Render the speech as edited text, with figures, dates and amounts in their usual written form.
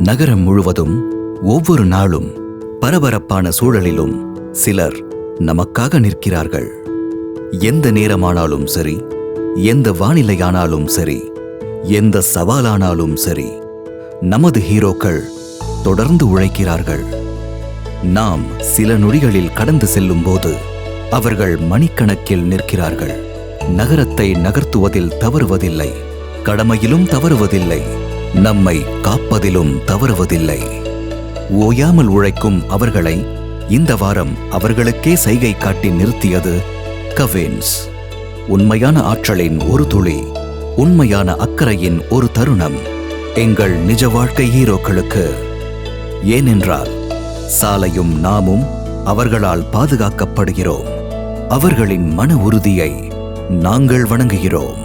நகரம் முழுவதும் ஒவ்வொரு நாளும் பரபரப்பான சூழலிலும் சிலர் நமக்காக நிற்கிறார்கள். எந்த நேரமானாலும் சரி, எந்த வானிலையானாலும் சரி, எந்த சவாலானாலும் சரி, நமது ஹீரோக்கள் தொடர்ந்து உழைக்கிறார்கள். நாம் சில நொடிகளில் கடந்து செல்லும் போது அவர்கள் மணிக்கணக்கில் நிற்கிறார்கள். நகரத்தை நகர்த்துவதில் தவறுவதில்லை, கடமையிலும் தவறுவதில்லை, நம்மை காப்பதிலும் தவறுவதில்லை. ஓயாமல் உழைக்கும் அவர்களை இந்த வாரம் அவர்களுக்கே சைகை காட்டி நிறுத்தியது கவின்ஸ். உண்மையான ஆற்றலின் ஒரு துளி, உண்மையான அக்கறையின் ஒரு தருணம் எங்கள் நிஜ வாழ்க்கை ஹீரோக்களுக்கு. ஏனென்றால் சாலையும் நாமும் அவர்களால் பாதுகாக்கப்படுகிறோம். அவர்களின் மன உறுதியை நாங்கள் வணங்குகிறோம்.